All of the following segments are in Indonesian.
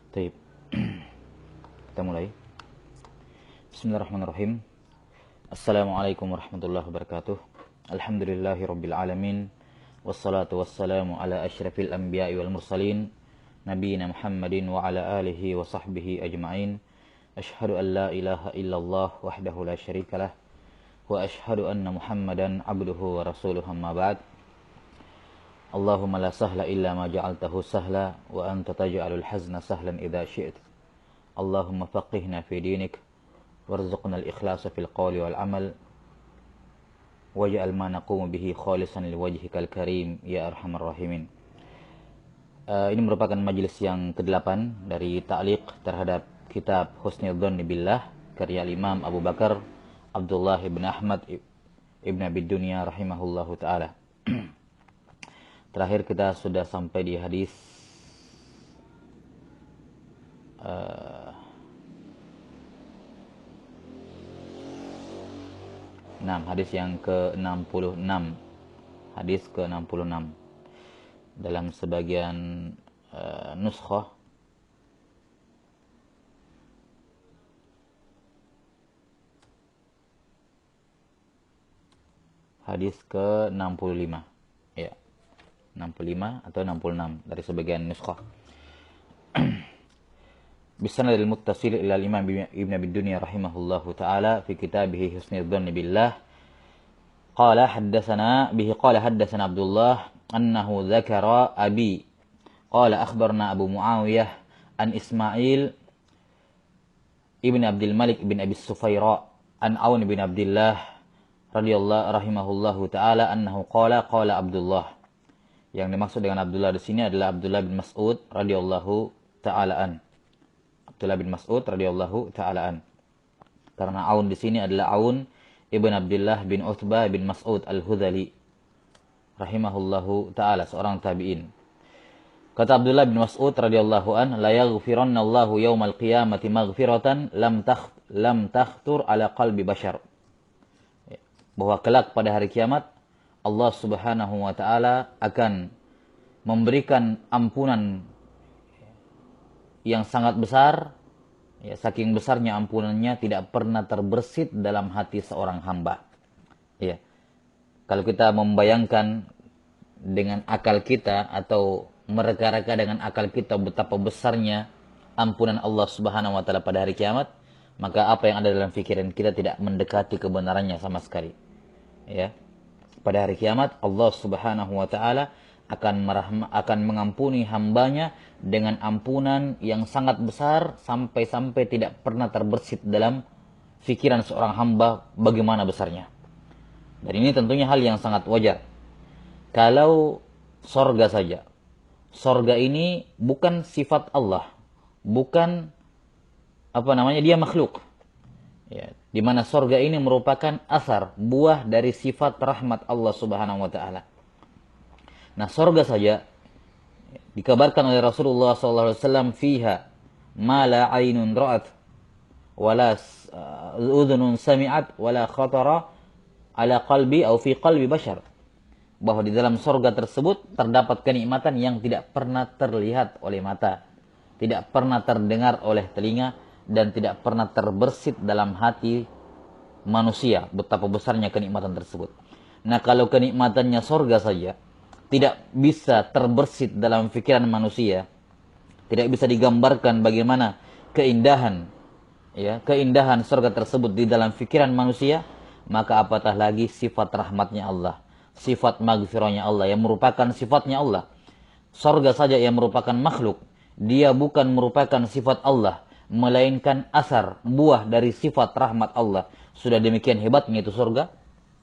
Baik. Kita mulai. Bismillahirrahmanirrahim. Assalamualaikum warahmatullahi wabarakatuh. Alhamdulillahirabbil alamin. Wassalatu wassalamu ala asyrafil anbiya'i wal mursalin nabiyina Muhammadin wa ala alihi wa sahbihi ajma'in. Asyhadu an la ilaha illallah wahdahu la syarikalah wa asyhadu anna Muhammadan abduhu wa rasuluhu, amma ba'd. Allahumma la sahla illa ma ja'altahu sahla wa anta taj'alul hazna sahlan idza syi'ta. Allahumma faqihna fi dinik warzuqna al-ikhlasa fil qawli wal amal waj'al ma naqumu bihi khalisan liwajhikal karim ya arhamar rahimin. Ini merupakan majelis yang ke-8 dari ta'liq terhadap kitab Husnul Dhanni Billah karya Imam Abu Bakar Abdullah ibn Ahmad ibn Abi Dunya rahimahullahu ta'ala. Terakhir kita sudah sampai di hadis hadis yang ke-66. Hadis ke-66. Dalam sebagian nuskhah hadis ke-65. Ya. 65 atau 66 dari sebagian nuskhah. Bisanadil muttasil ila al-Imam Ibn Abi Dunya rahimahullahu taala fi kitabih Husnul Dhanni Billah. Qala haddatsana Abdullah annahu dzakara abi. Qala akhbarna Abu Muawiyah an Ismail ibn Abdul Malik ibn Abi Sufaira an Aun bin Abdullah radhiyallahu rahimahullahu taala annahu qala Abdullah. Yang dimaksud dengan Abdullah di sini adalah Abdullah bin Mas'ud radhiyallahu ta'alaan. Abdullah bin Mas'ud radhiyallahu ta'alaan. Karena Aun di sini adalah Aun ibn Abdullah bin Uthbah bin Mas'ud al-Hudhali rahimahullahu ta'ala, seorang tabi'in. Kata Abdullah bin Mas'ud radhiyallahu an, la yaghfirannallahu yaumal qiyamati maghfiratan lam takhtur ala qalbi bashar. Bahwa kelak pada hari kiamat Allah Subhanahu wa taala akan memberikan ampunan yang sangat besar, ya, saking besarnya ampunannya tidak pernah terbersit dalam hati seorang hamba. Ya. Kalau kita membayangkan dengan akal kita atau mereka-reka dengan akal kita betapa besarnya ampunan Allah Subhanahu wa taala pada hari kiamat, maka apa yang ada dalam pikiran kita tidak mendekati kebenarannya sama sekali. Ya. Pada hari kiamat Allah Subhanahu wa taala akan mengampuni hambanya dengan ampunan yang sangat besar sampai-sampai tidak pernah terbersit dalam pikiran seorang hamba bagaimana besarnya. Dan ini tentunya hal yang sangat wajar. Kalau sorga saja, sorga ini bukan sifat Allah, bukan dia makhluk. Ya, di mana sorga ini merupakan asar, buah dari sifat rahmat Allah Subhanahu wa taala. Nah, sorga saja dikabarkan oleh Rasulullah SAW, fiha ma la ainun ra'at wala udhunun sami'at wala khatara ala qalbi atau fi qalbi bashar. Bahwa di dalam sorga tersebut terdapat kenikmatan yang tidak pernah terlihat oleh mata, tidak pernah terdengar oleh telinga, dan tidak pernah terbersit dalam hati manusia betapa besarnya kenikmatan tersebut. Nah, kalau kenikmatannya sorga saja tidak bisa terbersit dalam pikiran manusia, tidak bisa digambarkan bagaimana keindahan sorga tersebut di dalam pikiran manusia, maka apatah lagi sifat rahmatnya Allah, sifat maghfirahnya Allah yang merupakan sifatnya Allah. Sorga saja yang merupakan makhluk, dia bukan merupakan sifat Allah, melainkan asar, buah dari sifat rahmat Allah. Sudah demikian hebatnya itu surga,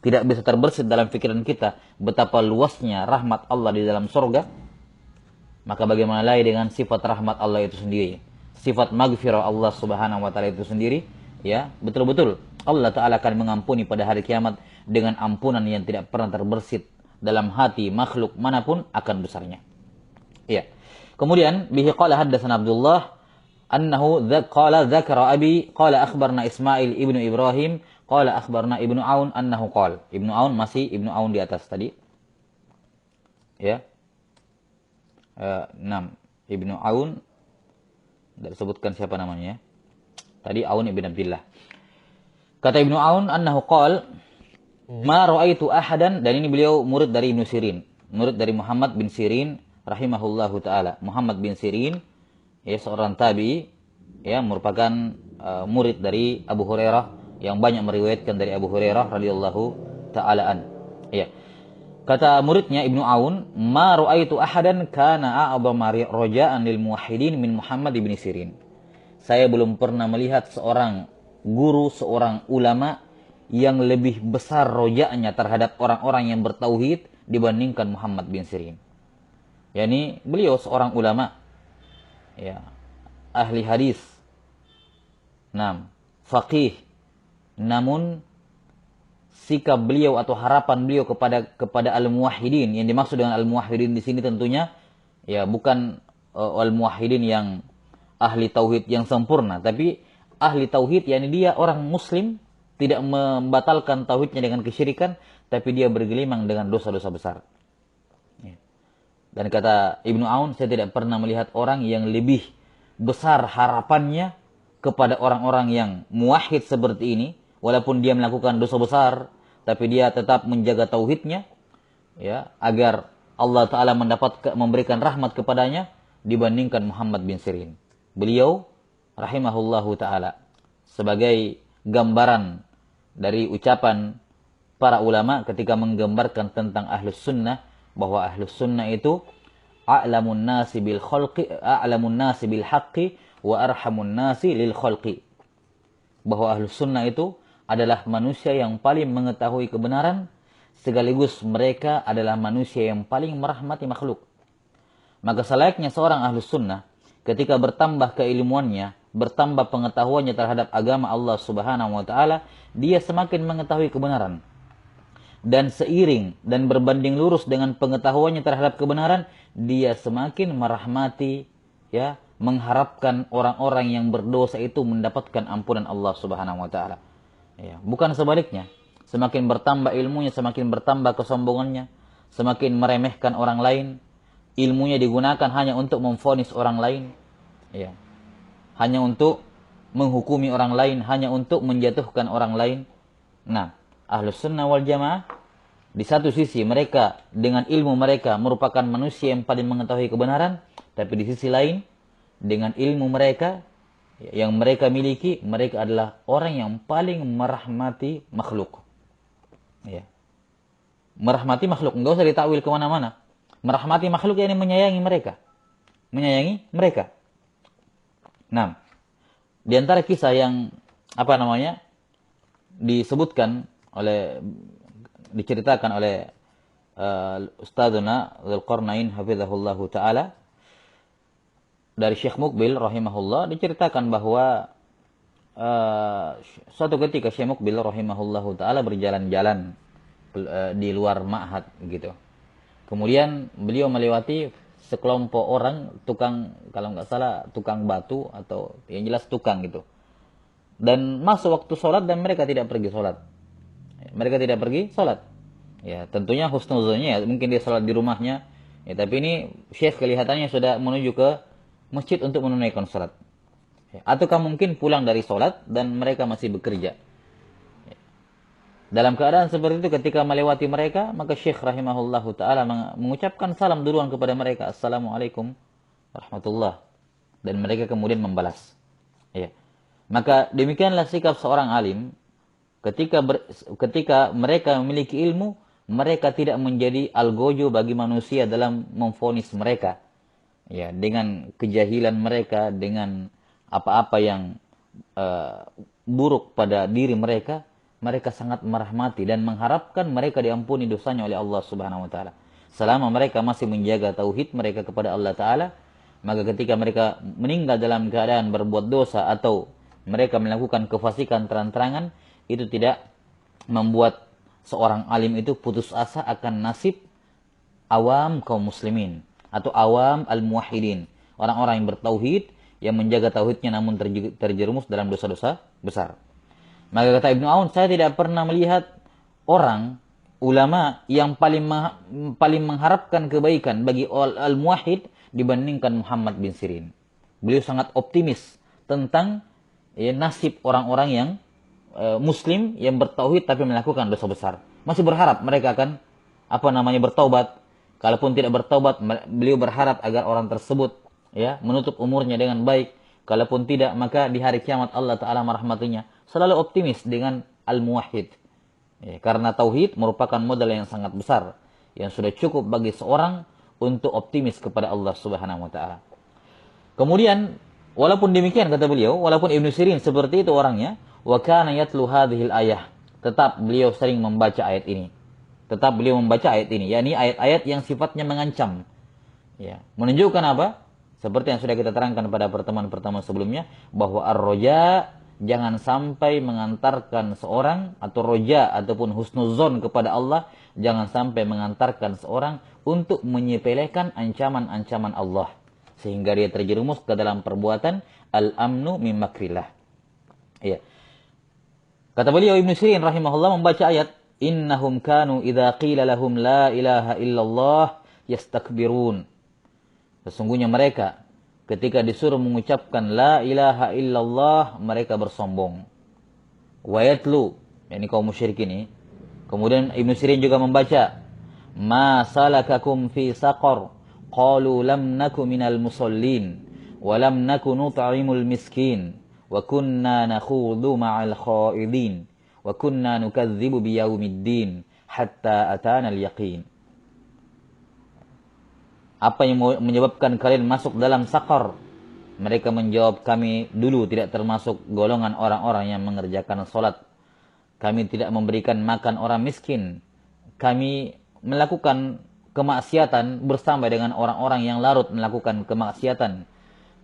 tidak bisa terbersit dalam pikiran kita betapa luasnya rahmat Allah di dalam surga. Maka bagaimana lagi dengan sifat rahmat Allah itu sendiri, sifat maghfirah Allah Subhanahu wa taala itu sendiri, ya, betul-betul Allah taala akan mengampuni pada hari kiamat dengan ampunan yang tidak pernah terbersit dalam hati makhluk manapun akan besarnya. Ya. Kemudian bihi qala haddatsana Abdullah annahu qala dzakara abi qala akhbarna Ismail ibnu Ibrahim qala akhbarna Ibnu Aun annahu qala. Ibnu Aun masih Ibnu Aun di atas tadi. Ya. 6. Ibnu Aun Tidak disebutkan siapa namanya. Tadi Aun ibn Abdillah. Kata Ibnu Aun, annahu qal, ma ra'aitu ahadan, dan ini beliau murid dari Ibnu Sirin, murid dari Muhammad bin Sirin rahimahullahu taala. Muhammad bin Sirin ya seorang tabi'i, ya merupakan murid dari Abu Hurairah yang banyak meriwayatkan dari Abu Hurairah radhiyallahu taala an. Ya. Kata muridnya Ibnu Aun, ma ra'aitu ahadan kana a'dhama raja'an lil muwahhidin min Muhammad bin Sirin. Saya belum pernah melihat seorang guru, seorang ulama yang lebih besar rojaknya terhadap orang-orang yang bertauhid dibandingkan Muhammad bin Sirin. Yani beliau seorang ulama, ya, ahli hadis, faqih. Namun sikap beliau atau harapan beliau kepada al-muwahhidin, yang dimaksud dengan al-muwahhidin di sini tentunya ya bukan al-muwahhidin yang ahli tauhid yang sempurna, tapi ahli tauhid yakni dia orang muslim, tidak membatalkan tauhidnya dengan kesyirikan, tapi dia bergelimang dengan dosa-dosa besar. Dan kata Ibnu Aun, saya tidak pernah melihat orang yang lebih besar harapannya kepada orang-orang yang muwahhid seperti ini, walaupun dia melakukan dosa besar, tapi dia tetap menjaga tauhidnya, ya, agar Allah Ta'ala memberikan rahmat kepadanya, dibandingkan Muhammad bin Sirin. Beliau rahimahullahu ta'ala sebagai gambaran dari ucapan para ulama ketika menggambarkan tentang ahlus sunnah, bahwa ahlus sunnah itu a'lamun nasi bil khalqi, a'lamun nasi bil haqqi wa arhamun nasi lil khalqi. Bahwa ahlus sunnah itu adalah manusia yang paling mengetahui kebenaran, sekaligus mereka adalah manusia yang paling merahmati makhluk. Maka selayaknya seorang ahlus sunnah ketika bertambah keilmuannya, bertambah pengetahuannya terhadap agama Allah Subhanahu wa taala, dia semakin mengetahui kebenaran. Dan seiring dan berbanding lurus dengan pengetahuannya terhadap kebenaran, dia semakin merahmati, ya, mengharapkan orang-orang yang berdosa itu mendapatkan ampunan Allah Subhanahu wa taala. Ya, bukan sebaliknya. Semakin bertambah ilmunya, semakin bertambah kesombongannya, semakin meremehkan orang lain. Ilmunya digunakan hanya untuk memvonis orang lain, ya, hanya untuk menghukumi orang lain, hanya untuk menjatuhkan orang lain. Nah, ahlus sunnah wal jamaah, di satu sisi mereka dengan ilmu mereka merupakan manusia yang paling mengetahui kebenaran, tapi di sisi lain dengan ilmu mereka yang mereka miliki, mereka adalah orang yang paling merahmati makhluk. Ya. Merahmati makhluk, enggak usah ditakwil kemana-mana. Merahmati makhluk yakni menyayangi mereka. Menyayangi mereka. Nah, di antara kisah yang diceritakan oleh Ustadzuna Dzulqarnain hafizahullahu taala dari Syekh Muqbil rahimahullah, diceritakan bahwa suatu ketika Syekh Muqbil rahimahullahu taala berjalan-jalan di luar ma'had gitu. Kemudian beliau melewati sekelompok orang tukang, kalau nggak salah tukang batu atau yang jelas tukang gitu. Dan masuk waktu sholat dan mereka tidak pergi sholat. Mereka tidak pergi sholat. Ya, tentunya husnuzonnya ya, mungkin dia sholat di rumahnya. Ya, tapi ini Syekh kelihatannya sudah menuju ke masjid untuk menunaikan sholat. Ya, ataukah mungkin pulang dari sholat dan mereka masih bekerja. Dalam keadaan seperti itu, ketika melewati mereka, maka Syekh rahimahullahu ta'ala mengucapkan salam duluan kepada mereka. Assalamualaikum warahmatullah. Dan mereka kemudian membalas. Ya. Maka demikianlah sikap seorang alim. Ketika mereka memiliki ilmu, mereka tidak menjadi algojo bagi manusia dalam memvonis mereka. Ya, dengan kejahilan mereka, dengan apa-apa yang buruk pada diri mereka, mereka sangat merahmati dan mengharapkan mereka diampuni dosanya oleh Allah Subhanahu wa taala. Selama mereka masih menjaga tauhid mereka kepada Allah taala, maka ketika mereka meninggal dalam keadaan berbuat dosa atau mereka melakukan kefasikan terang-terangan, itu tidak membuat seorang alim itu putus asa akan nasib awam kaum muslimin atau awam al-muwahhidin, orang-orang yang bertauhid, yang menjaga tauhidnya namun terjerumus dalam dosa-dosa besar. Maka kata Ibnu Aun, saya tidak pernah melihat orang ulama yang paling mengharapkan kebaikan bagi al-muwahhid dibandingkan Muhammad bin Sirin. Beliau sangat optimis tentang nasib orang-orang yang muslim yang bertauhid tapi melakukan dosa besar. Masih berharap mereka akan bertaubat. Kalaupun tidak bertaubat, beliau berharap agar orang tersebut menutup umurnya dengan baik. Kalaupun tidak, maka di hari kiamat Allah Ta'ala merahmatinya. Selalu optimis dengan al-muwahhid. Karena tauhid merupakan modal yang sangat besar yang sudah cukup bagi seorang untuk optimis kepada Allah Subhanahu wa taala. Kemudian walaupun demikian kata beliau, walaupun Ibnu Sirin seperti itu orangnya, wa kana yatlu hadhil ayah, tetap beliau sering membaca ayat ini. Tetap beliau membaca ayat ini, yakni ayat-ayat yang sifatnya mengancam. Menunjukkan apa? Seperti yang sudah kita terangkan pada pertemuan-pertemuan sebelumnya, bahwa ar-roja jangan sampai mengantarkan seorang, atau roja ataupun husnuzon kepada Allah, jangan sampai mengantarkan seorang untuk menyepelekan ancaman-ancaman Allah, sehingga dia terjerumus ke dalam perbuatan al-amnu min makrillah. Kata beliau Ibnu Sirin rahimahullah membaca ayat, innahum kanu idza qila lahum la ilaha illallah yastakbirun. Sesungguhnya mereka ketika disuruh mengucapkan la ilaha illallah, mereka bersombong. Wa yatlu, yakni kaum musyrikin ini. Kemudian Ibnu Sirin juga membaca, ma salakakum fi saqar, qalu lam naku minal musallin, wa lam naku nut'imul miskin, wa kunna nakhudhu ma'al khaidin, wa kunna nukadzibu biyaumiddin hatta atana al-yaqin. Apa yang menyebabkan kalian masuk dalam sakar? Mereka menjawab, kami dulu tidak termasuk golongan orang-orang yang mengerjakan salat. Kami tidak memberikan makan orang miskin. Kami melakukan kemaksiatan bersama dengan orang-orang yang larut melakukan kemaksiatan.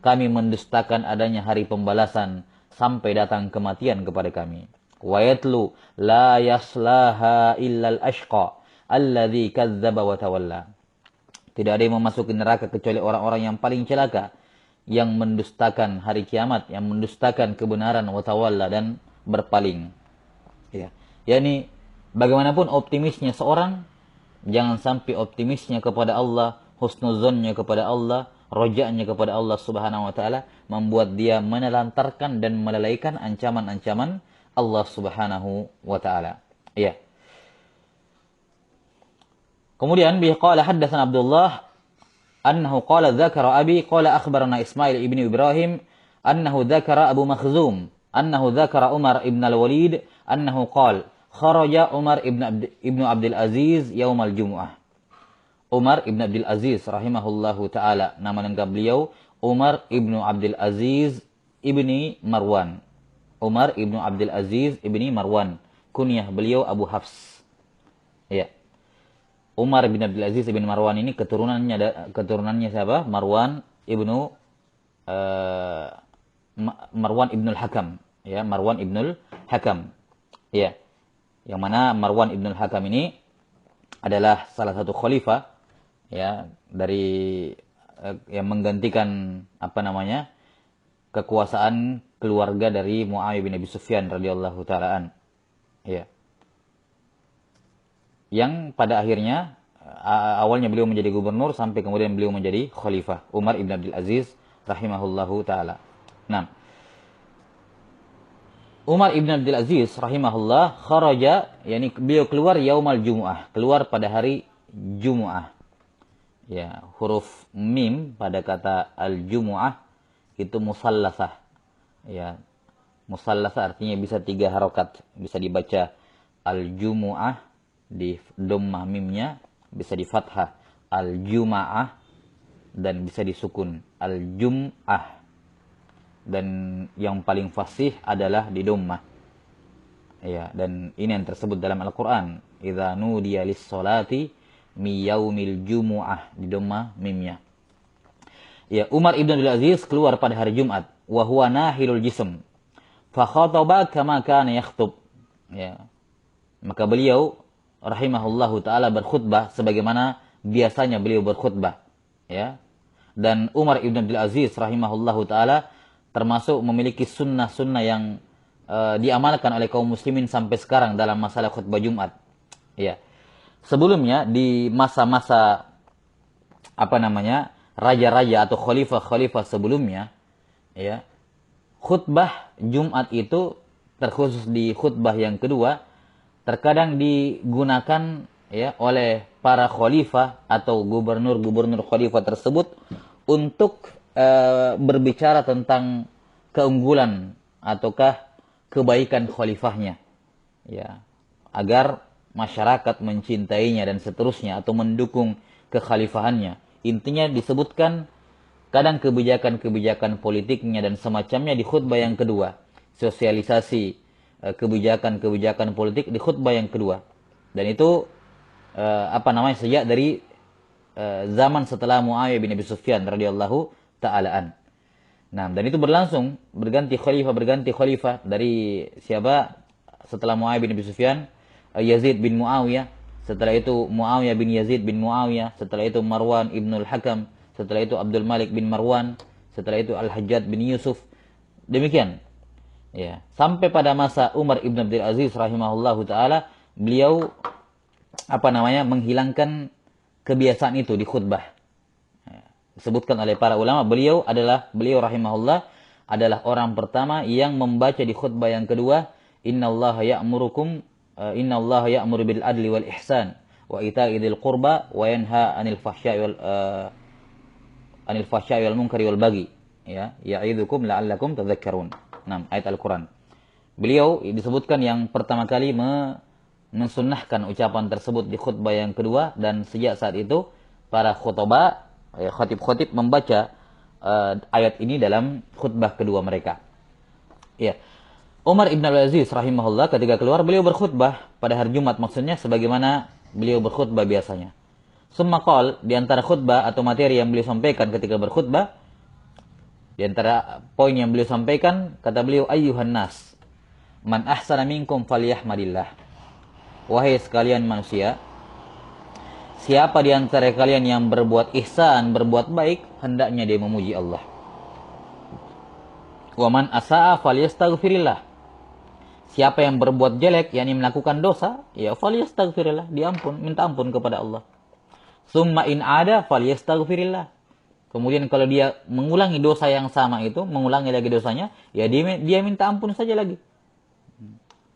Kami mendustakan adanya hari pembalasan sampai datang kematian kepada kami. Wa yatlu la yaslaha illal ashqa alladzi kadzdzaba wa tawalla. Tidak ada yang memasuki neraka kecuali orang-orang yang paling celaka, yang mendustakan hari kiamat, yang mendustakan kebenaran wa tawalla, dan berpaling. Yani bagaimanapun optimisnya seorang, jangan sampai optimisnya kepada Allah, husnuzonnya kepada Allah, rojaknya kepada Allah Subhanahu wa taala membuat dia menelantarkan dan melalaikan ancaman-ancaman Allah Subhanahu wa taala. Kemudian bihi qala haddatsana Abdullah annahu qala dzakara abi qala akhbarana Ismail ibn Ibrahim annahu dzakara Abu Makhzum annahu dzakara Umar ibn al-Walid annahu qala kharaja Umar ibn Abdul Aziz yaumal Jumu'ah. Umar ibn Abdul Aziz rahimahullahu taala, nama lengkap beliau Umar ibn Abdul Aziz ibni Marwan. Umar ibn Abdul Aziz ibni Marwan, kunyah beliau Abu Hafs. Umar bin Abdul Aziz bin Marwan ini keturunannya siapa? Marwan ibnul Hakam, Marwan ibnul Hakam. Yang mana Marwan ibnul Hakam ini adalah salah satu khalifah dari yang menggantikan kekuasaan keluarga dari Muawiyah bin Abi Sufyan radhiyallahu taalaan. Yang pada akhirnya awalnya beliau menjadi gubernur sampai kemudian beliau menjadi khalifah, Umar ibn Abdul Aziz rahimahullahu taala. Umar ibn Abdul Aziz rahimahullah kharaja, yakni beliau keluar yaumal Jumu'ah, keluar pada hari Jumu'ah. Huruf mim pada kata al-Jumu'ah itu musallasah. Musallasah artinya bisa 3 harokat, bisa dibaca al-Jumu'ah di dhammah mimnya, bisa di fathah al-Juma'ah, dan bisa disukun al-Jum'ah. Dan yang paling fasih adalah di dhammah. Dan ini yang tersebut dalam Al-Qur'an, idza nudiya lis-sholati mi yaumil jumu'ah, di dhammah mimnya. Umar ibn Abdul Aziz keluar pada hari Jumat, wa huwa nahilul jism, fa khataba kama kana yakhtub. Maka beliau rahimahullahu taala berkhutbah sebagaimana biasanya beliau berkhutbah. Dan Umar ibn Abdul Aziz rahimahullahu taala termasuk memiliki sunnah-sunnah yang diamalkan oleh kaum muslimin sampai sekarang dalam masalah khutbah Jumat. Sebelumnya di masa-masa raja-raja atau khalifah-khalifah sebelumnya, ya, khutbah Jumat itu terkhusus di khutbah yang kedua terkadang digunakan ya oleh para khalifah atau gubernur-gubernur khalifah tersebut untuk berbicara tentang keunggulan ataukah kebaikan khalifahnya, ya, agar masyarakat mencintainya dan seterusnya atau mendukung kekhalifahannya. Intinya disebutkan kadang kebijakan-kebijakan politiknya dan semacamnya di khutbah yang kedua. Sosialisasi kebijakan-kebijakan politik di khutbah yang kedua. Dan itu sejak dari zaman setelah Muawiyah bin Abi Sufyan radhiyallahu ta'alaan. Nah, dan itu berlangsung berganti khalifah dari siapa? Setelah Muawiyah bin Abi Sufyan, Yazid bin Muawiyah, setelah itu Muawiyah bin Yazid bin Muawiyah, setelah itu Marwan ibnul Hakam, setelah itu Abdul Malik bin Marwan, setelah itu Al-Hajjaj bin Yusuf. Demikian. Ya, sampai pada masa Umar ibn Abdul Aziz rahimahullahu taala, beliau menghilangkan kebiasaan itu di khutbah. Ya, disebutkan oleh para ulama, beliau rahimahullah adalah orang pertama yang membaca di khutbah yang kedua, innallaha ya'muru bil adli wal ihsan wa ita'i dzil qurba wa yanha 'anil fahsya'i wal munkari wal baghi, ya, ya'idzukum la'allakum tadhakkarun. 6 ayat Al-Qur'an. Beliau disebutkan yang pertama kali mensunnahkan ucapan tersebut di khutbah yang kedua, dan sejak saat itu para khatib membaca ayat ini dalam khutbah kedua mereka. Ya. Umar ibn Abdul Aziz rahimahullah ketika keluar, beliau berkhutbah pada hari Jumat, maksudnya sebagaimana beliau berkhutbah biasanya. Summa qala, di antara khutbah atau materi yang beliau sampaikan ketika berkhutbah, di antara poin yang beliau sampaikan, kata beliau, ayyuhan nas, man ahsana minkum falyahmadillah. Wahai sekalian manusia, siapa di antara kalian yang berbuat ihsan, berbuat baik, hendaknya dia memuji Allah. Wa man asaa falyastaghfirillah. Siapa yang berbuat jelek, yakni melakukan dosa, ya falyastaghfirillah, minta ampun kepada Allah. Summa in ada falyastaghfirillah. Kemudian kalau dia mengulangi dosa yang sama itu, mengulangi lagi dosanya, ya dia minta ampun saja lagi.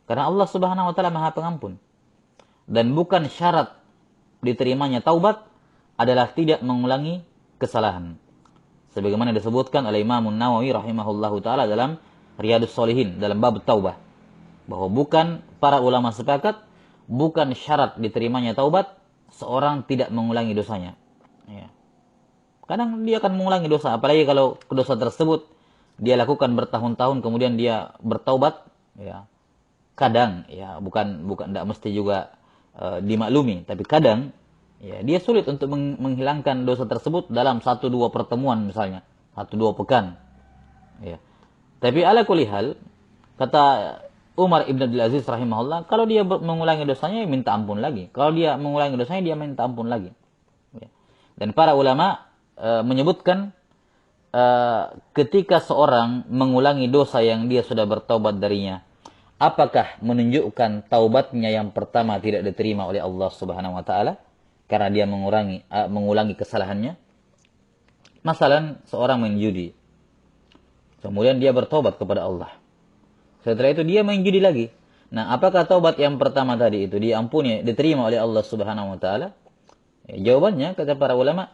Karena Allah Subhanahu wa taala Maha Pengampun. Dan bukan syarat diterimanya taubat adalah tidak mengulangi kesalahan. Sebagaimana disebutkan oleh Imam Nawawi rahimahullahu taala dalam Riyadhus Shalihin dalam bab taubah, bahwa para ulama sepakat bukan syarat diterimanya taubat seorang tidak mengulangi dosanya. Ya. Kadang dia akan mengulangi dosa, apalagi kalau dosa tersebut dia lakukan bertahun-tahun kemudian dia bertaubat, ya. Kadang ya bukan tidak mesti juga dimaklumi, tapi kadang ya dia sulit untuk menghilangkan dosa tersebut dalam 1-2 pertemuan misalnya, 1-2 pekan. Ya. Tapi ala kulli hal, kata Umar ibn Abdul Aziz rahimahullah, kalau dia mengulangi dosanya ya minta ampun lagi. Kalau dia mengulangi dosanya dia minta ampun lagi. Ya. Dan para ulama menyebutkan ketika seorang mengulangi dosa yang dia sudah bertaubat darinya, apakah menunjukkan taubatnya yang pertama tidak diterima oleh Allah Subhanahu wa taala karena dia mengulangi kesalahannya? Masalan, seorang main judi, kemudian dia bertobat kepada Allah. Setelah itu dia main judi lagi. Nah, apakah taubat yang pertama tadi itu diampuni, diterima oleh Allah Subhanahu wa taala? Ya, jawabannya kata para ulama,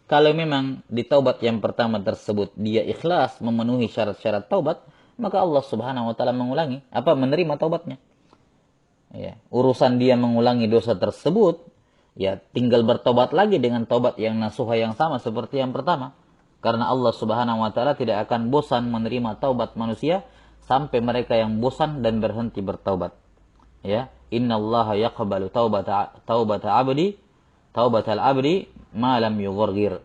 kalau memang di taubat yang pertama tersebut dia ikhlas memenuhi syarat-syarat taubat, maka Allah Subhanahu wa taala menerima taubatnya. Ya, urusan dia mengulangi dosa tersebut, ya tinggal bertobat lagi dengan taubat yang nasuha yang sama seperti yang pertama. Karena Allah Subhanahu wa taala tidak akan bosan menerima taubat manusia sampai mereka yang bosan dan berhenti bertaubat. Ya, innallaha yaqbalu taubatal abdi ma lam yughargir.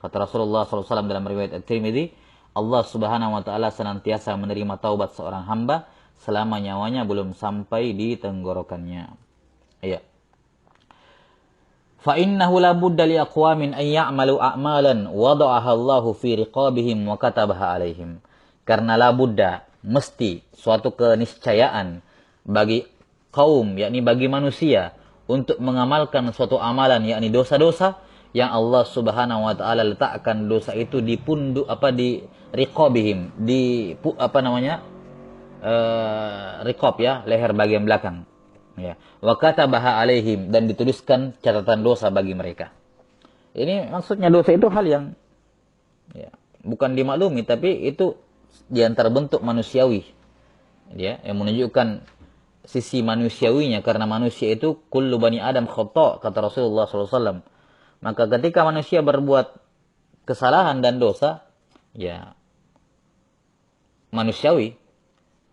Kata Rasulullah SAW dalam riwayat At-Tirmidzi, Allah Subhanahu wa taala senantiasa menerima taubat seorang hamba selama nyawanya belum sampai di tenggorokannya. Iya. Fa innahu la budda li aqwamin an ya'malu a'malan wada'aha Allahu fi riqabihim wa katabaha 'alaihim. Karena la budda, mesti suatu keniscayaan bagi kaum, yakni bagi manusia, untuk mengamalkan suatu amalan, yakni dosa-dosa yang Allah Subhanahu wa taala letakkan dosa itu di punduk di riqabihim, di riqab ya, leher bagian belakang. Ya. Wa katabaha alaihim, dan dituliskan catatan dosa bagi mereka. Ini maksudnya dosa itu hal yang ya, bukan dimaklumi, tapi itu di antara bentuk manusiawi. Ya, yang menunjukkan sisi manusiawinya, karena manusia itu kullu bani Adam khata', kata Rasulullah SAW. Maka ketika manusia berbuat kesalahan dan dosa, ya manusiawi.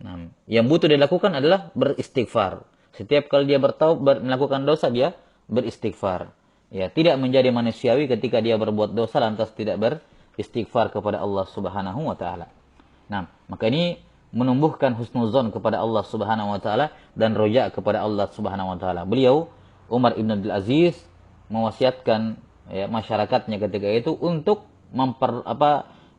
Nah, yang butuh dilakukan adalah beristighfar. Setiap kali dia melakukan dosa, dia beristighfar. Ya, tidak menjadi manusiawi ketika dia berbuat dosa lantas tidak beristighfar kepada Allah Subhanahu wa taala. Nah, maka ini menumbuhkan husnuzon kepada Allah Subhanahu wa taala dan roja kepada Allah Subhanahu wa taala. Beliau Umar Ibn Abdul Aziz mewasiatkan ya, masyarakatnya ketika itu untuk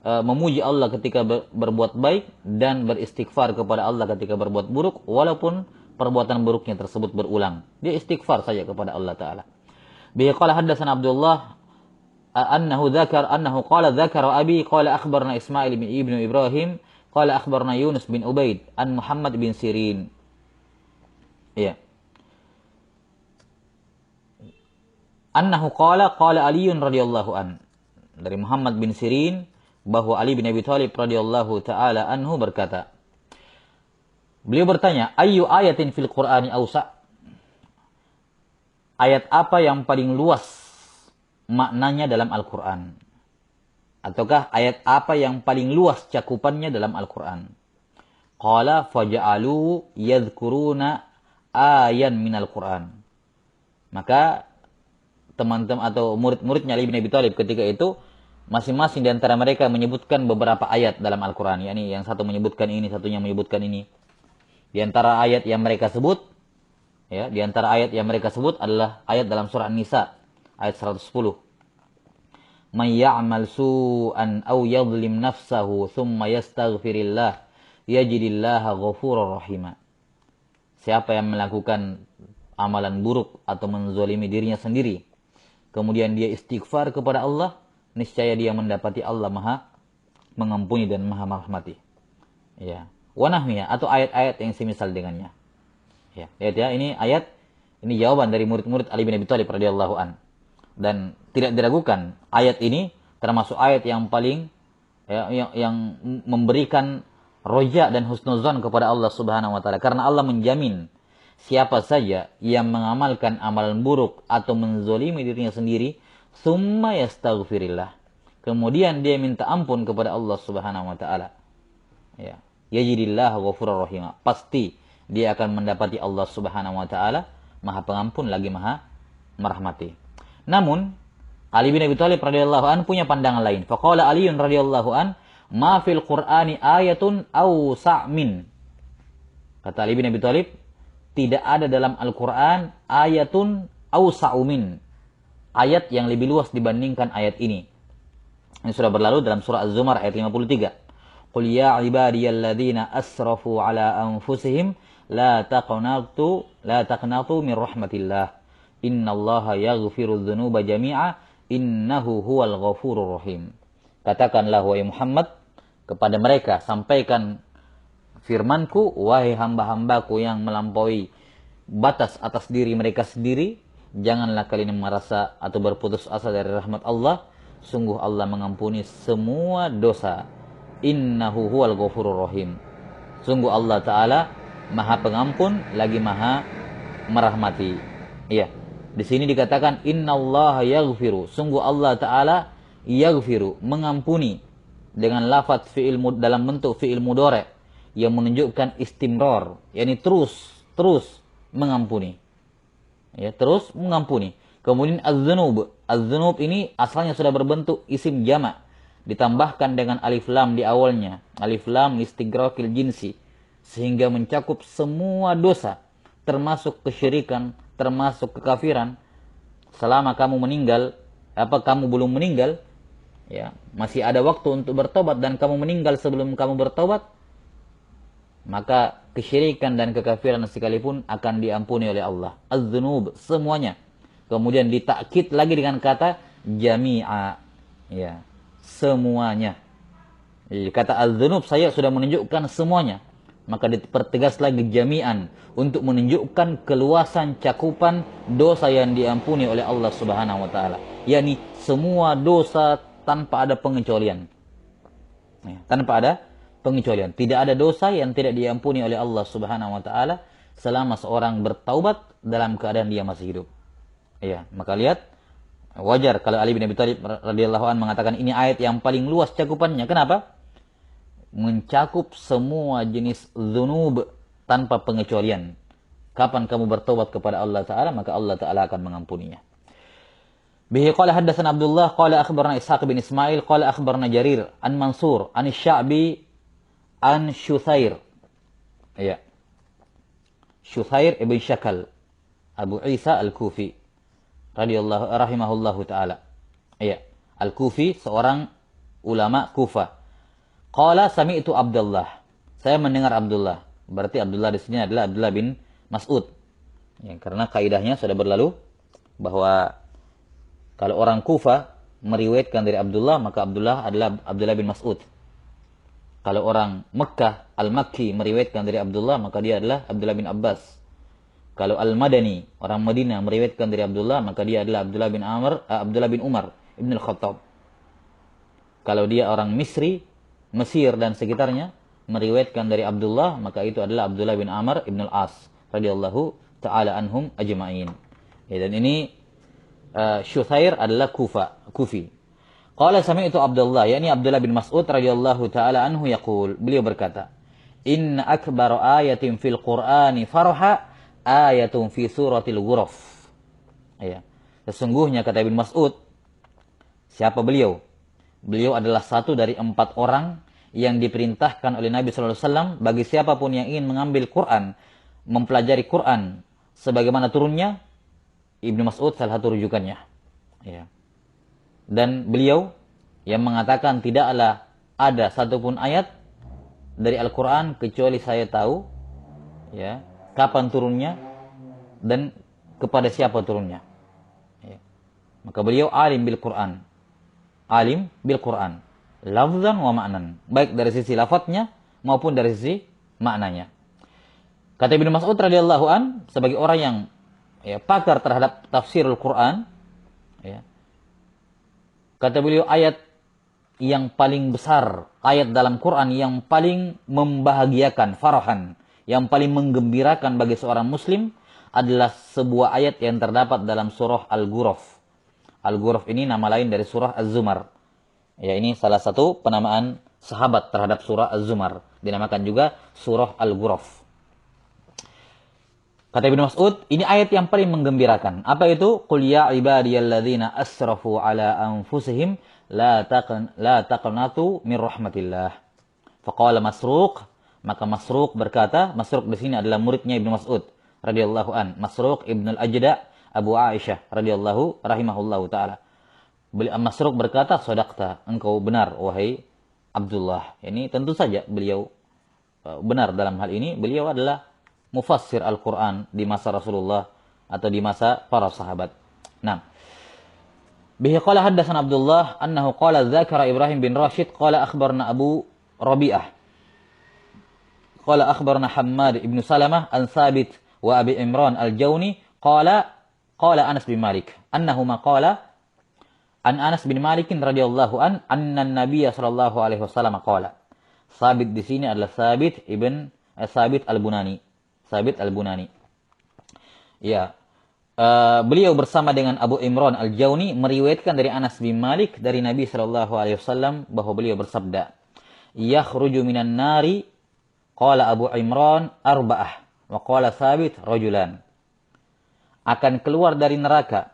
memuji Allah ketika berbuat baik dan beristighfar kepada Allah ketika berbuat buruk, walaupun perbuatan buruknya tersebut berulang. Dia istighfar saja kepada Allah taala. Bihi qala haddatsana Abdullah annahu qala dzakara abi qala akhbarna Ismail bin Ibnu Ibrahim qala akhbarna Yunus bin Ubaid an Muhammad bin Sirin. Ya. Annahu qala Ali radhiyallahu an. Dari Muhammad bin Sirin bahwa Ali bin Abi Thalib radhiyallahu taala anhu berkata, beliau bertanya, ayyu ayatin fil Qur'ani awsa? Ayat apa yang paling luas maknanya dalam Al-Qur'an? Ataukah ayat apa yang paling luas cakupannya dalam Al-Qur'an? Qala faja'alu yadhkuruna ayan minal Qur'an. Maka teman-teman atau murid-muridnya Ali bin Abi Thalib ketika itu masing-masing di antara mereka menyebutkan beberapa ayat dalam Al-Qur'an. Yani yang satu menyebutkan ini, satunya menyebutkan ini. Di antara ayat yang mereka sebut adalah ayat dalam surah An-Nisa ayat 110. May ya'mal su'an aw yadhlim nafsahu thumma yastaghfirillah yajidillaha ghafurur rahima. Siapa yang melakukan amalan buruk atau menzalimi dirinya sendiri, kemudian dia istighfar kepada Allah, niscaya dia mendapati Allah Maha mengampuni dan Maha merahmati. Ya. Wa nahmiya, atau ayat-ayat yang semisal dengannya. Ya, lihat ya, ini jawaban dari murid-murid Ali bin Abi Thalib radhiyallahu an. Dan tidak diragukan, ayat ini termasuk ayat yang paling yang memberikan roja dan husnuzon kepada Allah Subhanahu wa taala, karena Allah menjamin siapa saja yang mengamalkan amalan buruk atau menzolimi dirinya sendiri, summa yastaghfirillah, kemudian dia minta ampun kepada Allah Subhanahu wa taala, ya, yajidillah ghafurur rahim, pasti dia akan mendapati Allah Subhanahu wa taala Maha Pengampun lagi Maha merahmati. Namun Ali bin Abi Thalib radhiyallahu an punya pandangan lain. Faqala Ali radhiyallahu an, "Ma fil Qur'ani ayatun awsa' min." Kata Ali bin Abi Thalib, tidak ada dalam Al-Qur'an ayatun awsa'u min, ayat yang lebih luas dibandingkan ayat ini. Ini sudah berlalu dalam surah Az-Zumar ayat 53. Qul ya ibadiyalladzina asrafu ala anfusihim la taqnatu min rahmatillah. Innallaha yaghfiru dzunuba jami'a innahu huwal ghafurur rahim. Katakanlah wahai Muhammad kepada mereka, sampaikan firmanku, wahai hamba-hambaku yang melampaui batas atas diri mereka sendiri, janganlah kalian merasa atau berputus asa dari rahmat Allah. Sungguh Allah mengampuni semua dosa. Innahu huwal ghafurur rahim. Sungguh Allah Ta'ala Maha Pengampun lagi Maha merahmati. Iya. Di sini dikatakan innallaha yaghfiru. Sungguh Allah Ta'ala yaghfiru, mengampuni, dengan lafaz fi'il dalam bentuk fi'il mudhari yang menunjukkan istimrar, yakni terus mengampuni. Ya, terus mengampuni. Kemudian az-dzunub ini asalnya sudah berbentuk isim jamak, ditambahkan dengan alif lam di awalnya. Alif lam listighraqil jinsi, sehingga mencakup semua dosa, termasuk kesyirikan, termasuk kekafiran. Selama kamu belum meninggal, ya, masih ada waktu untuk bertobat, dan kamu meninggal sebelum kamu bertobat, maka kesyirikan dan kekafiran sekalipun akan diampuni oleh Allah. Az-dzunub semuanya. Kemudian ditakkid lagi dengan kata jami'a. Ya, semuanya. Jadi kata al-dzunub saya sudah menunjukkan semuanya. Maka dipertegas lagi jami'an untuk menunjukkan keluasan cakupan dosa yang diampuni oleh Allah Subhanahu wa taala. yakni semua dosa tanpa ada pengecualian. Ya, tanpa ada pengecualian. Tidak ada dosa yang tidak diampuni oleh Allah Subhanahu wa taala selama seorang bertaubat dalam keadaan dia masih hidup. Ya, maka lihat wajar kalau Ali bin Abi Thalib radhiyallahu anhu mengatakan ini ayat yang paling luas cakupannya. Kenapa? Mencakup semua jenis dzunub tanpa pengecualian. Kapan kamu bertobat kepada Allah Ta'ala, maka Allah Ta'ala akan mengampuninya. Bihi qala haddatsana Abdullah qala akhbarana Ishaq bin Ismail qala akhbarana Jarir an Mansur an Sya'bi an Syuthair. Ya. Syuthair ibn Syakal Abu Isa Al-Kufi rahimahullahu taala. Ya. Al-Kufi seorang ulama Kufah. Qala sami'tu Abdullah. Saya mendengar Abdullah. Berarti Abdullah di sini adalah Abdullah bin Mas'ud. Ya, karena kaidahnya sudah berlalu bahwa kalau orang Kufah meriwayatkan dari Abdullah, maka Abdullah adalah Abdullah bin Mas'ud. Kalau orang Mekkah, Al-Makki meriwayatkan dari Abdullah, maka dia adalah Abdullah bin Abbas. Kalau Al-Madani, orang Madinah meriwayatkan dari Abdullah, maka dia adalah Abdullah bin Umar Ibn Al-Khattab. Kalau dia orang Misri, Mesir dan sekitarnya meriwayatkan dari Abdullah, maka itu adalah Abdullah bin Amr ibn al-As radhiyallahu taala anhum ajma'in. Ya, dan ini Syuthair adalah Kufi. Qala sami'tu Abdullah, yakni Abdullah bin Mas'ud radhiyallahu taala anhu yaqul, beliau berkata, "Inna akbar ayatin fil Qur'ani farha ayatun fi suratil Ghuraf." Ya. Sesungguhnya kata Ibn Mas'ud, siapa beliau? Beliau adalah satu dari 4 orang yang diperintahkan oleh Nabi sallallahu alaihi wasallam bagi siapapun yang ingin mengambil Quran, mempelajari Quran sebagaimana turunnya, Ibnu Mas'ud salah satu rujukannya. Ya. Dan beliau yang mengatakan tidaklah ada satupun ayat dari Al-Quran kecuali saya tahu ya, kapan turunnya dan kepada siapa turunnya. Ya. Maka beliau alim bil Quran. Alim bil Quran. Lafzan wa ma'nan. Baik dari sisi lafadznya maupun dari sisi maknanya. Kata Ibnu Mas'ud radhiyallahu an sebagai orang yang ya, pakar terhadap tafsirul Quran, ya, kata beliau ayat yang paling besar, ayat dalam Quran yang paling membahagiakan, farahan, yang paling menggembirakan bagi seorang muslim adalah sebuah ayat yang terdapat dalam surah Al-Ghuraf. Al-Ghuraf ini nama lain dari surah Az-Zumar. Ya, ini salah satu penamaan sahabat terhadap surah Az-Zumar. Dinamakan juga surah Al-Ghuraf. Kata Ibnu Mas'ud, ini ayat yang paling menggembirakan. Apa itu? Qul ya ibadiyalladzina asrafu ala anfusihim la taqnatu min rahmatillah. Faqala Masruq, maka Masruq berkata, Masruq di sini adalah muridnya Ibnu Mas'ud radhiyallahu an. Masruq Ibn al-Ajda' Abu Aisyah radhiyallahu rahimahullahu taala. Masruq berkata, "Shadaqta, engkau benar wahai Abdullah." Ini tentu saja beliau benar dalam hal ini. Beliau adalah mufassir Al-Qur'an di masa Rasulullah atau di masa para sahabat. Nah, bihi qala haddatsana Abdullah annahu qala dzakara Ibrahim bin Rashid qala akhbarna Abu Rabi'ah. Qala akhbarna Hammad ibn Salamah an Thabit wa Abi Imran al-Jawni qala Anas bin Malik annahuma qala an Anas bin Malik radhiyallahu an anna an-nabiy sallallahu alaihi wasallam qala. Thabit di sini adalah Thabit al-Bunani. Thabit al-Bunani. Ya. Beliau bersama dengan Abu Imran al-Jawni meriwayatkan dari Anas bin Malik dari Nabi sallallahu alaihi wasallam bahwa beliau bersabda, "Yakhruju minan nari," qala Abu Imran arba'ah wa qala Thabit rajulan. Akan keluar dari neraka.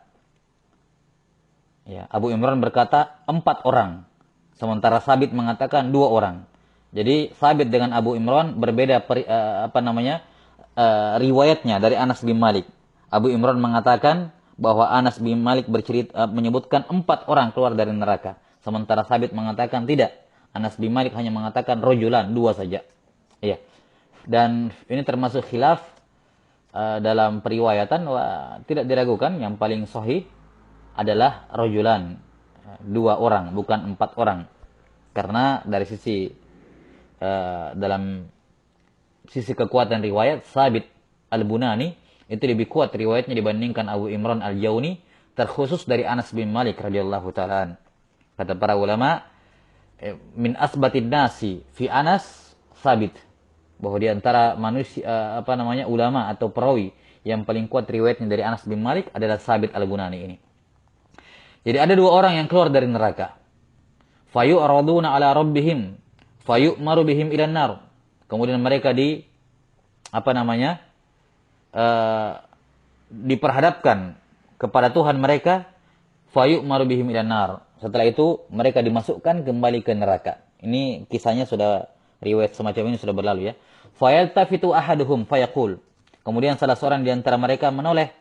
Ya, Abu Imran berkata 4 orang. Sementara Thabit mengatakan 2 orang. Jadi Thabit dengan Abu Imran berbeda riwayatnya dari Anas bin Malik. Abu Imran mengatakan bahwa Anas bin Malik menyebutkan 4 orang keluar dari neraka. Sementara Thabit mengatakan tidak. Anas bin Malik hanya mengatakan rojulan, 2 saja. Ya. Dan ini termasuk khilaf dalam periwayatan, tidak diragukan yang paling sahih adalah rajulan, dua orang, bukan 4 orang. Karena dari sisi dalam sisi kekuatan riwayat, Sabit Al-Bunani itu lebih kuat riwayatnya dibandingkan Abu Imran Al-Jauni, terkhusus dari Anas bin Malik radhiyallahu ta'ala. Kata para ulama, min asbatin nasi fi Anas Sabit, bahwa di antara manusia ulama atau perawi yang paling kuat riwayatnya dari Anas bin Malik adalah Sabit Al-Bunani ini. Jadi ada 2 orang yang keluar dari neraka. Fayu'raduna ala rabbihim fayu'maru bihim ilan nar. Kemudian mereka diperhadapkan kepada Tuhan mereka, fayu'maru bihim ilan nar. Setelah itu mereka dimasukkan kembali ke neraka. Ini kisahnya sudah, riwayat semacam ini sudah berlalu ya. Fayaltafitu ahaduhum fayaqul. Kemudian salah seorang di antara mereka menoleh,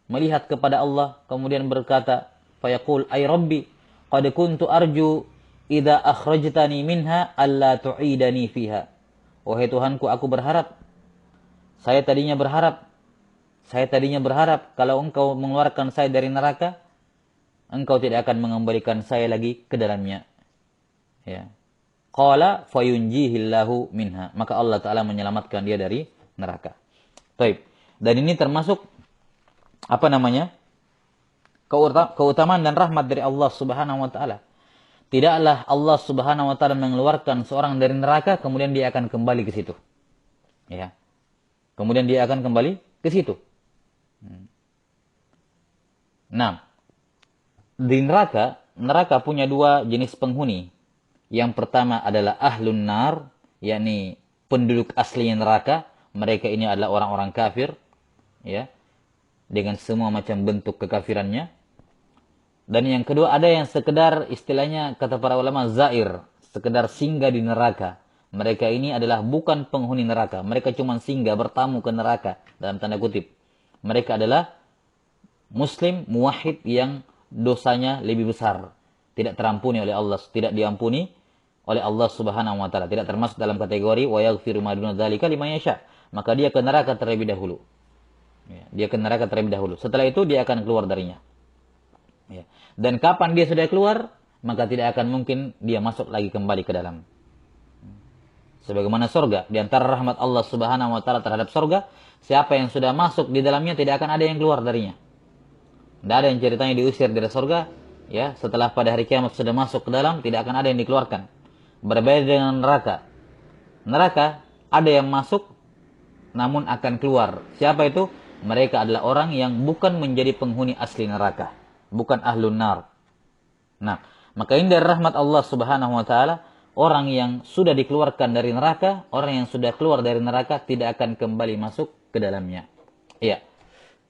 melihat kepada Allah, kemudian berkata, fayaqul ay rabbi qad kuntu arju idza akhrajtani minha alla tu'idani fiha. Wahai Tuhanku, aku berharap, saya tadinya berharap kalau engkau mengeluarkan saya dari neraka, engkau tidak akan mengembalikan saya lagi ke dalamnya. Ya. Qala fayunjihillahu minha. Maka Allah Ta'ala menyelamatkan dia dari neraka. Baik. Dan ini termasuk keutamaan dan rahmat dari Allah Subhanahu wa taala. Tidaklah Allah Subhanahu wa taala mengeluarkan seorang dari neraka kemudian dia akan kembali ke situ. Ya. Kemudian dia akan kembali ke situ. Nah, di neraka punya 2 jenis penghuni. Yang pertama adalah ahlun nar, yakni penduduk asli neraka. Mereka ini adalah orang-orang kafir, ya, dengan semua macam bentuk kekafirannya. Dan yang kedua ada yang sekedar, istilahnya kata para ulama, zair, sekedar singgah di neraka. Mereka ini adalah bukan penghuni neraka, mereka cuma singgah, bertamu ke neraka dalam tanda kutip. Mereka adalah muslim muwahhid yang dosanya lebih besar, tidak terampuni oleh Allah, tidak diampuni oleh Allah Subhanahu wa taala, tidak termasuk dalam kategori wa yaghfiru ma duna dzalika liman yasha. Maka dia ke neraka terlebih dahulu. Ya, dia ke neraka terlebih dahulu. Setelah itu dia akan keluar darinya. Ya. Dan kapan dia sudah keluar, maka tidak akan mungkin dia masuk lagi kembali ke dalam. Sebagaimana surga, di antara rahmat Allah Subhanahu wa taala terhadap surga, siapa yang sudah masuk di dalamnya tidak akan ada yang keluar darinya. Tidak ada yang ceritanya diusir dari surga, ya, setelah pada hari kiamat sudah masuk ke dalam, tidak akan ada yang dikeluarkan. Berbeda dengan neraka. Neraka ada yang masuk namun akan keluar. Siapa itu? Mereka adalah orang yang bukan menjadi penghuni asli neraka, bukan ahlun nar. Nah, maka ini dari rahmat Allah Subhanahu wa taala, orang yang sudah dikeluarkan dari neraka, orang yang sudah keluar dari neraka tidak akan kembali masuk ke dalamnya. Iya.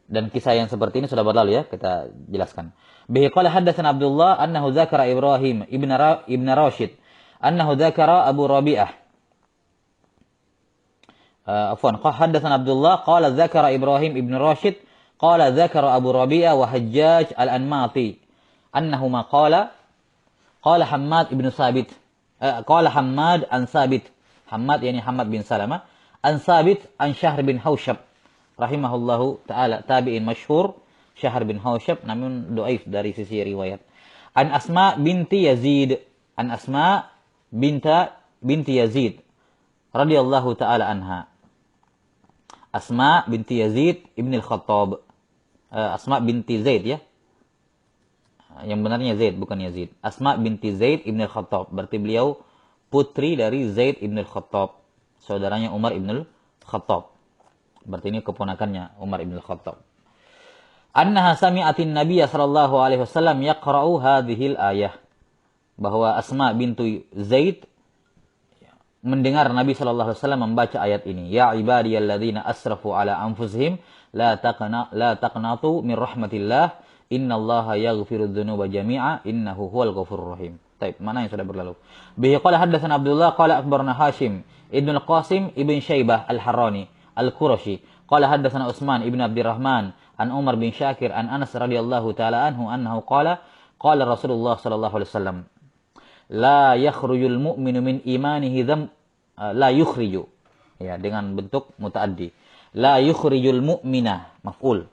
Dan kisah yang seperti ini sudah berlalu ya, kita jelaskan. Bihi qala haddatsana Abdullah annahu dzakara Ibrahim ibn Rashid annahu dzakara Abu Rabi'ah. Haddatsana Abdullah qala dzakara Ibrahim ibn Rashid qala dzakara Abu Rabi'ah wa Hajjaj al-Anmati annahuma qala Hammad ibn Sabit qala Hammad an Sabit. Hammad yani Hammad bin Salamah an Sabit an Syahr bin Haushab rahimahullahu ta'ala, tabi'in masyhur Syahr bin Haushab, namun dhaif dari sisi riwayat. An Asma binti Yazid, an Asma binti Yazid radhiyallahu ta'ala anha. Asma binti Yazid ibn al-Khattab. Asma binti Zaid ya. Yang benarnya Zaid bukan Yazid. Asma binti Zaid ibn al-Khattab. Berarti beliau putri dari Zaid ibn al-Khattab, saudaranya Umar ibn al-Khattab. Berarti ini keponakannya Umar ibn al-Khattab. Annaha sami'atin Nabiy sallallahu alaihi wasallam yaqra'u hadhil ayah. Bahwa Asma bintu Zaid mendengar Nabi sallallahu alaihi wasallam membaca ayat ini. Ya ibadiyalladzina asrafu ala anfusihim la taqnatu min rahmatillah innallaha yaghfiru dzunuba jami'a innahu huwal ghafurur rahim. Baik, mana yang sudah berlalu. Bihi qala haddatsana Abdullah qala akhbarana Hashim ibn al-Qasim ibn Syaibah al-Harrani al-Qurashi qala haddatsana Utsman ibn Abdurrahman an Umar bin Syakir an Anas radhiyallahu taala anhu annahu qala qala Rasulullah sallallahu alaihi wasallam la yakhrujul mu'minu min imanihi la yukhriju, ya, dengan bentuk mutaaddi. La yukhrijul mu'mina maf'ul.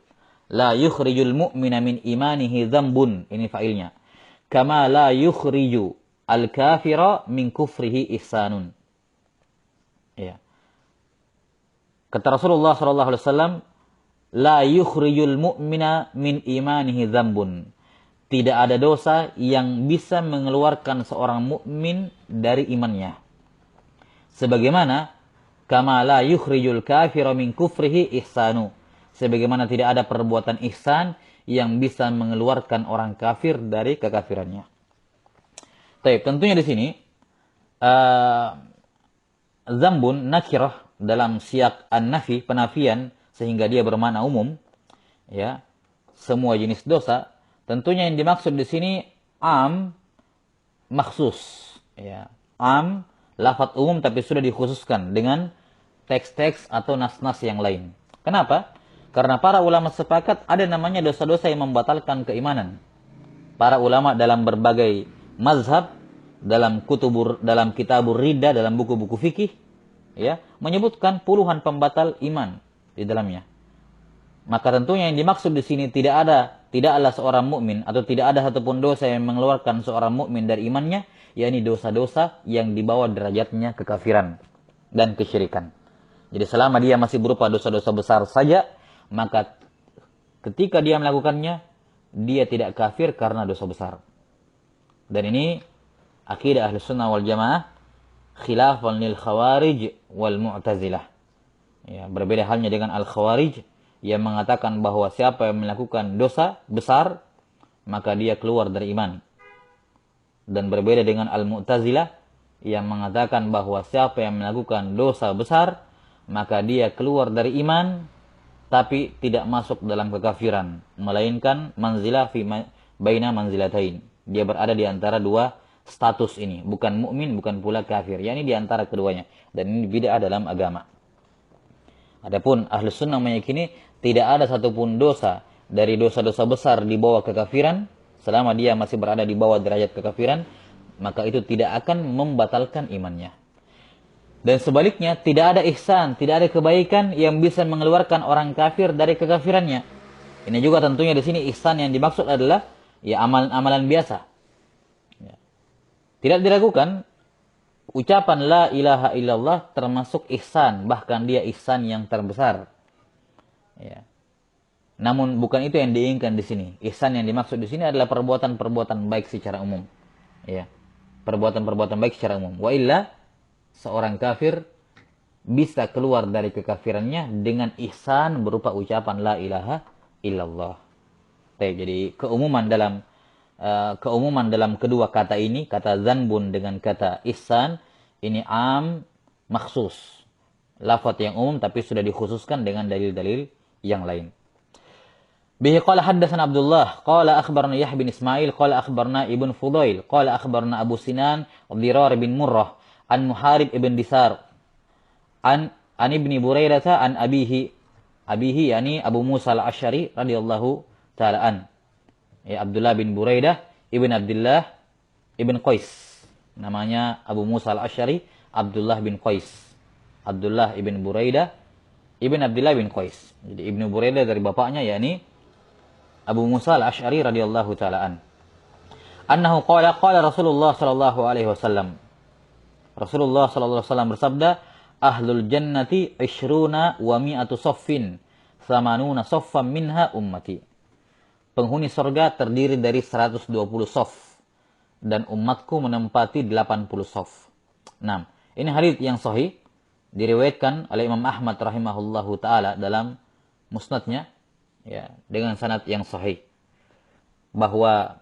La yukhrijul mu'mina min imanihi dzambun. Ini fa'ilnya. Kama la yukhriju al-kafira min kufrihi ihsanun. Ya. Kata Rasulullah sallallahu alaihi wasallam, la yukhrijul mu'mina min imanihi dzambun. Tidak ada dosa yang bisa mengeluarkan seorang mukmin dari imannya. Sebagaimana kama la yukhrijul kafira min kufrihi ihsanu. Sebagaimana tidak ada perbuatan ihsan yang bisa mengeluarkan orang kafir dari kekafirannya. Baik, tentunya di sini zambun nakirah dalam siyak an-nafi, penafian, sehingga dia bermakna umum, ya, semua jenis dosa. Tentunya yang dimaksud di sini am maksus, ya, am lafaz umum tapi sudah dikhususkan dengan teks-teks atau nas-nas yang lain. Kenapa? Karena para ulama sepakat ada namanya dosa-dosa yang membatalkan keimanan. Para ulama dalam berbagai mazhab, dalam kitabur riddah, dalam buku-buku fikih, ya, menyebutkan puluhan pembatal iman di dalamnya. Maka tentunya yang dimaksud di sini tidaklah seorang mukmin atau tidak ada satupun dosa yang mengeluarkan seorang mukmin dari imannya, yakni dosa-dosa yang dibawa derajatnya kekafiran dan kesyirikan. Jadi selama dia masih berupa dosa-dosa besar saja, maka ketika dia melakukannya, dia tidak kafir karena dosa besar. Dan ini akidah Ahlus Sunnah wal Jamaah khilafan lil Khawarij wal Mu'tazilah. Ya, berbeda halnya dengan Al-Khawarij yang mengatakan bahwa siapa yang melakukan dosa besar maka dia keluar dari iman. Dan berbeda dengan Al-Mu'tazilah yang mengatakan bahwa siapa yang melakukan dosa besar maka dia keluar dari iman tapi tidak masuk dalam kekafiran, melainkan manzilah fi baina manzilatain. Dia berada di antara dua status ini, bukan mukmin, bukan pula kafir. Yani di antara keduanya. Dan ini bid'ah dalam agama. Adapun Ahlus Sunnah meyakini tidak ada satupun dosa dari dosa-dosa besar di bawah kekafiran, selama dia masih berada di bawah derajat kekafiran, maka itu tidak akan membatalkan imannya. Dan sebaliknya, tidak ada ihsan, tidak ada kebaikan yang bisa mengeluarkan orang kafir dari kekafirannya. Ini juga tentunya di sini ihsan yang dimaksud adalah ya amalan-amalan biasa. Ya. Tidak dilakukan ucapan la ilaha illallah termasuk ihsan, bahkan dia ihsan yang terbesar. Ya. Namun bukan itu yang diinginkan di sini. Ihsan yang dimaksud di sini adalah perbuatan-perbuatan baik secara umum. Ya. Perbuatan-perbuatan baik secara umum. Wa illa seorang kafir bisa keluar dari kekafirannya dengan ihsan berupa ucapan la ilaha illallah. Jadi keumuman dalam kedua kata ini, kata zanbun dengan kata ihsan, ini am maksus. Lafaz yang umum tapi sudah dikhususkan dengan dalil-dalil yang lain. Bihi qala haddatsana Abdullah, qala akhbarna Yahya bin Ismail, qala akhbarna Ibn Fudail, qala akhbarna Abu Sinan Dirar bin Murrah an Muharib ibn Disar an ibni Buraidah an abihi yani Abu Musa al-Asy'ari radhiyallahu ta'ala an. Ya, Abdullah bin Buraidah ibn Abdullah ibn Qais. Namanya Abu Musa al-Asy'ari, Abdullah bin Qais. Abdullah ibn Buraidah ibn Abdullah bin Qais. Jadi Ibnu Buraidah dari bapaknya yakni Abu Musa al-Asy'ari radhiyallahu ta'ala an. Annahu qala Rasulullah sallallahu alaihi wasallam. Rasulullah sallallahu alaihi wasallam bersabda, "Ahlul jannati 20 wa mi'atu saffin, 80 saffan minha ummati." Penghuni surga terdiri dari 120 saf dan umatku menempati 80 saf. 6. Ini hadits yang sahih diriwayatkan oleh Imam Ahmad rahimahullahu taala dalam musnadnya, ya, dengan sanad yang sahih bahwa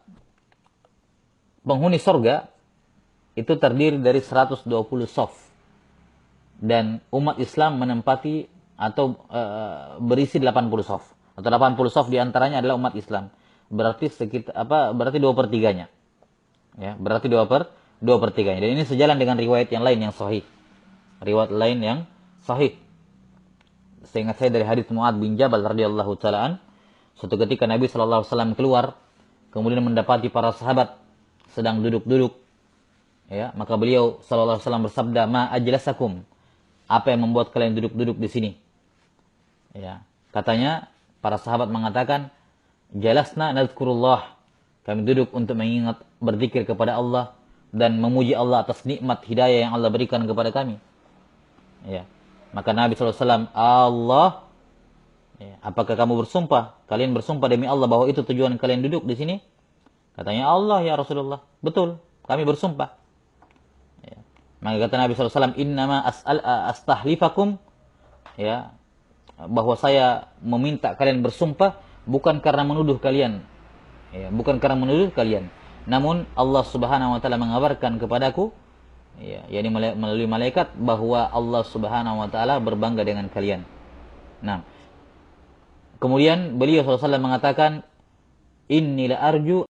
penghuni surga itu terdiri dari 120 saf dan umat Islam menempati atau berisi 80 saf atau 80 saf diantaranya adalah umat Islam. Berarti berarti 2/3-nya. Ya, berarti 2/3-nya. Dan ini sejalan dengan riwayat yang lain yang sahih. Riwayat lain yang sahih. Seingat saya dari hadits Mu'adz bin Jabal radhiyallahu taala an, suatu ketika Nabi sallallahu alaihi wasallam keluar kemudian mendapati para sahabat sedang duduk-duduk. Ya, maka beliau sallallahu alaihi wasallam bersabda, "Ma ajlasakum?" Apa yang membuat kalian duduk-duduk di sini? Ya, katanya Para sahabat mengatakan, jalasna nadhkurullah. Kami duduk untuk mengingat, berzikir kepada Allah dan memuji Allah atas nikmat hidayah yang Allah berikan kepada kami. Ya. Maka Nabi SAW, Allah, ya, apakah kamu bersumpah? Kalian bersumpah demi Allah bahwa itu tujuan kalian duduk di sini? Katanya, Allah ya Rasulullah. Betul, kami bersumpah. Ya. Maka kata Nabi SAW, innama astahlifakum, ya, bahwa saya meminta kalian bersumpah bukan karena menuduh kalian. Ya, bukan karena menuduh kalian. Namun Allah Subhanahu wa taala mengabarkan kepadaku, ya, yakni melalui malaikat, bahwa Allah Subhanahu wa taala berbangga dengan kalian. Nah, kemudian beliau SAW mengatakan, inni la arju